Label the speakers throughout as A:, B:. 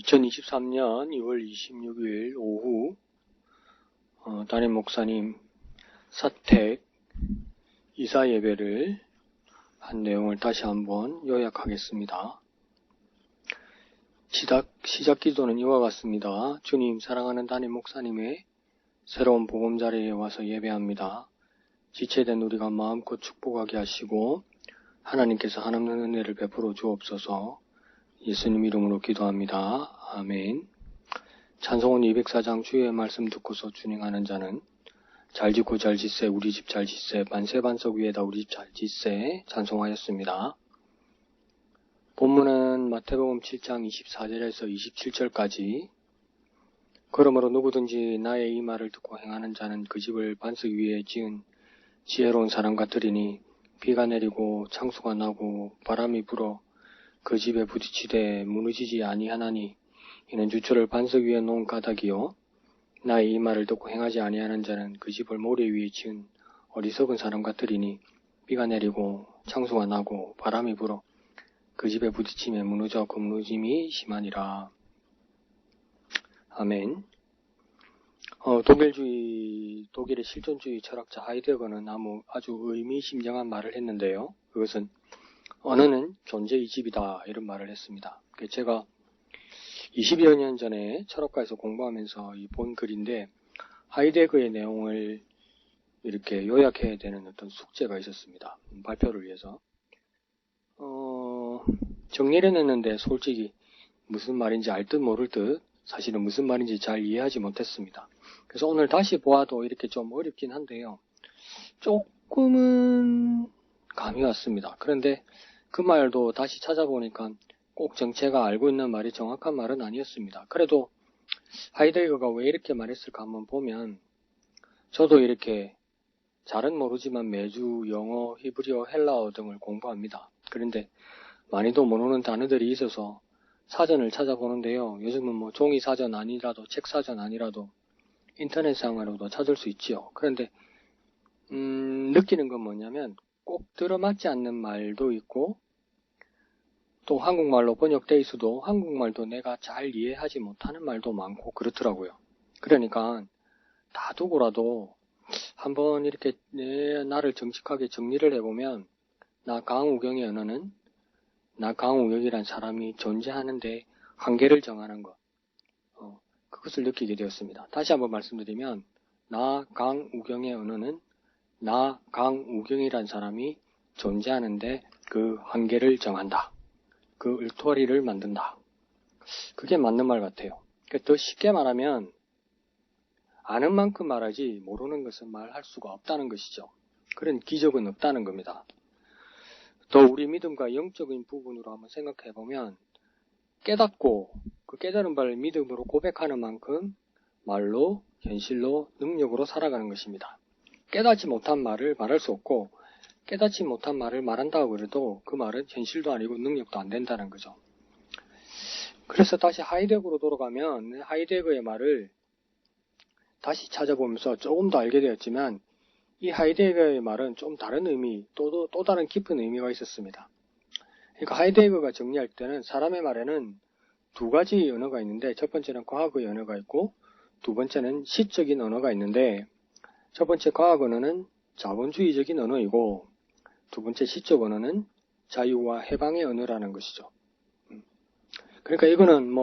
A: 2023년 2월 26일 오후 담임 목사님 사택 이사 예배를 한 내용을 다시 한번 요약하겠습니다. 시작 기도는 이와 같습니다. 주님, 사랑하는 담임 목사님의 새로운 복음 자리에 와서 예배합니다. 지체된 우리가 마음껏 축복하게 하시고 하나님께서 한없는 은혜를 베풀어 주옵소서. 예수님 이름으로 기도합니다. 아멘. 찬송은 204장 주의 말씀 듣고서 준행하는 자는 잘 짓고 잘 짓세 우리 집 잘 짓세 반세반석 위에다 우리 집 잘 짓세 찬송하였습니다. 본문은 마태복음 7장 24절에서 27절까지 그러므로 누구든지 나의 이 말을 듣고 행하는 자는 그 집을 반석 위에 지은 지혜로운 사람 같으리니 비가 내리고 창수가 나고 바람이 불어 그 집에 부딪히되 무너지지 아니하나니 이는 주초를 반석 위에 놓은 가닥이요 나의 이 말을 듣고 행하지 아니하는 자는 그 집을 모래 위에 지은 어리석은 사람 같으리니 비가 내리고 창수가 나고 바람이 불어 그 집에 부딪히며 무너져 그 무너짐이 심하니라. 아멘. 독일의 실존주의 철학자 하이데거는 아주 의미심장한 말을 했는데요. 그것은 언어는 존재의 집이다 이런 말을 했습니다. 제가 20여 년 전에 철학과에서 공부하면서 본 글인데 하이데거의 내용을 이렇게 요약해야 되는 어떤 숙제가 있었습니다. 발표를 위해서. 정리를 했는데 솔직히 무슨 말인지 알 듯 모를 듯 사실은 무슨 말인지 잘 이해하지 못했습니다. 그래서 오늘 다시 보아도 이렇게 좀 어렵긴 한데요. 조금은 감이 왔습니다. 그런데 그 말도 다시 찾아보니까 꼭 제가 알고 있는 말이 정확한 말은 아니었습니다. 그래도 하이데거가 왜 이렇게 말했을까 한번 보면 저도 이렇게 잘은 모르지만 매주 영어, 히브리어, 헬라어 등을 공부합니다. 그런데 많이도 모르는 단어들이 있어서 사전을 찾아보는데요. 요즘은 종이 사전 아니라도 책 사전 아니라도 인터넷상으로도 찾을 수 있지요. 그런데 느끼는 건 뭐냐면 꼭 들어맞지 않는 말도 있고 또 한국말로 번역돼 있어도 한국말도 내가 잘 이해하지 못하는 말도 많고 그렇더라고요. 그러니까 다 두고라도 한번 이렇게 나를 정직하게 정리를 해보면 나 강우경의 언어는 나 강우경이란 사람이 존재하는데 한계를 정하는 것 그것을 느끼게 되었습니다. 다시 한번 말씀드리면 나 강우경의 언어는 나 강우경이란 사람이 존재하는데 그 한계를 정한다. 그 울토리를 만든다. 그게 맞는 말 같아요. 더 쉽게 말하면 아는 만큼 말하지 모르는 것은 말할 수가 없다는 것이죠. 그런 기적은 없다는 겁니다. 또 우리 믿음과 영적인 부분으로 한번 생각해 보면 깨닫고 그 깨달은 바를 믿음으로 고백하는 만큼 말로, 현실로, 능력으로 살아가는 것입니다. 깨닫지 못한 말을 말할 수 없고 깨닫지 못한 말을 말한다고 그래도 그 말은 현실도 아니고 능력도 안 된다는 거죠. 그래서 다시 하이데거로 돌아가면 하이데거의 말을 다시 찾아보면서 조금 더 알게 되었지만 이 하이데거의 말은 좀 다른 의미, 또 다른 깊은 의미가 있었습니다. 그러니까 하이데거가 정리할 때는 사람의 말에는 두 가지 언어가 있는데 첫 번째는 과학의 언어가 있고 두 번째는 시적인 언어가 있는데 첫 번째 과학 언어는 자본주의적인 언어이고 두 번째 시적 언어는 자유와 해방의 언어라는 것이죠. 그러니까 이거는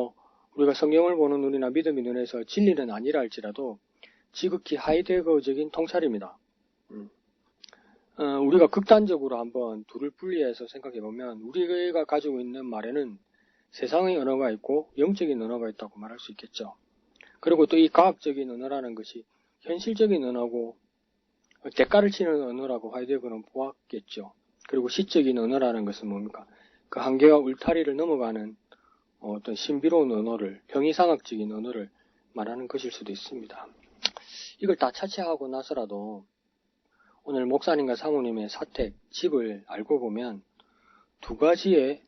A: 우리가 성경을 보는 눈이나 믿음의 눈에서 진리는 아니라 할지라도 지극히 하이데거적인 통찰입니다. 우리가 극단적으로 한번 둘을 분리해서 생각해보면 우리가 가지고 있는 말에는 세상의 언어가 있고 영적인 언어가 있다고 말할 수 있겠죠. 그리고 또 이 과학적인 언어라는 것이 현실적인 언어고 대가를 치는 언어라고 하이데거는 보았겠죠. 그리고 시적인 언어라는 것은 뭡니까? 그 한계와 울타리를 넘어가는 어떤 신비로운 언어를, 형이상학적인 언어를 말하는 것일 수도 있습니다. 이걸 다 차치하고 나서라도 오늘 목사님과 사모님의 사택, 집을 알고 보면 두 가지의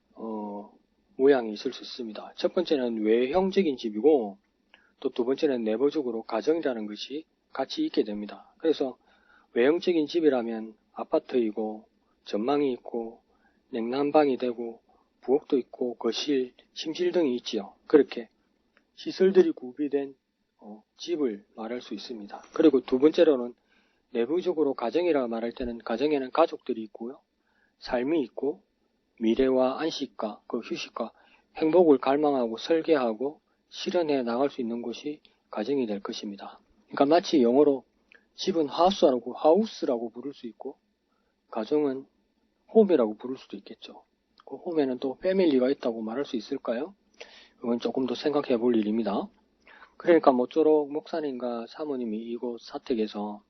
A: 모양이 있을 수 있습니다. 첫 번째는 외형적인 집이고 또 두 번째는 내부적으로 가정이라는 것이 같이 있게 됩니다. 그래서 외형적인 집이라면 아파트이고 전망이 있고 냉난방이 되고 부엌도 있고 거실, 침실 등이 있지요. 그렇게 시설들이 구비된 집을 말할 수 있습니다. 그리고 두 번째로는 내부적으로 가정이라 말할 때는 가정에는 가족들이 있고요. 삶이 있고 미래와 안식과 그 휴식과 행복을 갈망하고 설계하고 실현해 나갈 수 있는 곳이 가정이 될 것입니다. 그러니까 마치 영어로 집은 하우스라고 부를 수 있고 가정은 홈이라고 부를 수도 있겠죠. 그 홈에는 또 패밀리가 있다고 말할 수 있을까요? 그건 조금 더 생각해 볼 일입니다. 그러니까 모쪼록 목사님과 사모님이 이곳 사택에서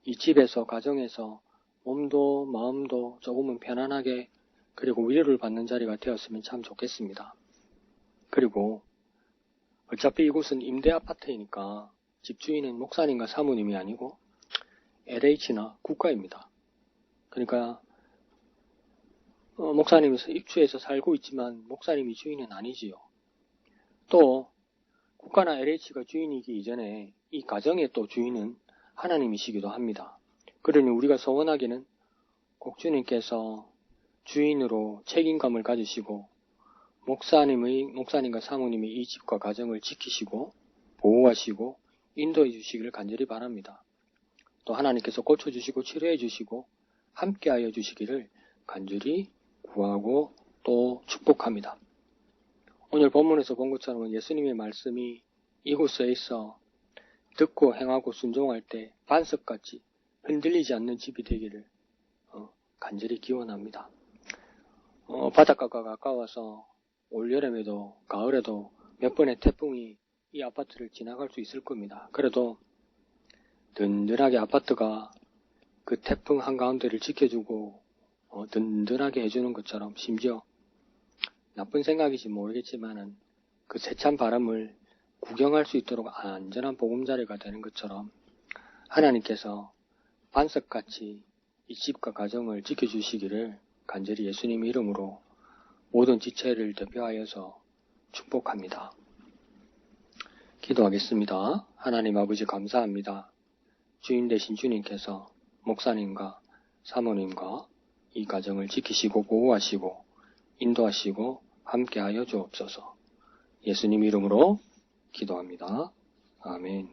A: 이 집에서 가정에서 몸도 마음도 조금은 편안하게 그리고 위로를 받는 자리가 되었으면 참 좋겠습니다. 그리고 어차피 이곳은 임대 아파트이니까 집주인은 목사님과 사모님이 아니고 LH나 국가입니다. 그러니까 목사님이 입주해서 살고 있지만 목사님이 주인은 아니지요. 또 국가나 LH가 주인이기 이전에 이 가정의 또 주인은 하나님이시기도 합니다. 그러니 우리가 소원하기는 꼭 주님께서 주인으로 책임감을 가지시고 목사님과 사모님의 이 집과 가정을 지키시고 보호하시고 인도해 주시기를 간절히 바랍니다. 또 하나님께서 고쳐주시고 치료해 주시고 함께하여 주시기를 간절히 구하고 또 축복합니다. 오늘 본문에서 본 것처럼 예수님의 말씀이 이곳에 있어 듣고 행하고 순종할 때 반석같이 흔들리지 않는 집이 되기를 간절히 기원합니다. 바닷가가 가까워서 올여름에도 가을에도 몇 번의 태풍이 이 아파트를 지나갈 수 있을 겁니다. 그래도 든든하게 아파트가 그 태풍 한가운데를 지켜주고 든든하게 해주는 것처럼 심지어 나쁜 생각인지 모르겠지만은 그 세찬 바람을 구경할 수 있도록 안전한 보금자리가 되는 것처럼 하나님께서 반석같이 이 집과 가정을 지켜주시기를 간절히 예수님 이름으로 모든 지체를 대표하여서 축복합니다. 기도하겠습니다. 하나님 아버지 감사합니다. 주인 되신 주님께서 목사님과 사모님과 이 가정을 지키시고 보호하시고 인도하시고 함께하여 주옵소서. 예수님 이름으로 기도합니다. 아멘.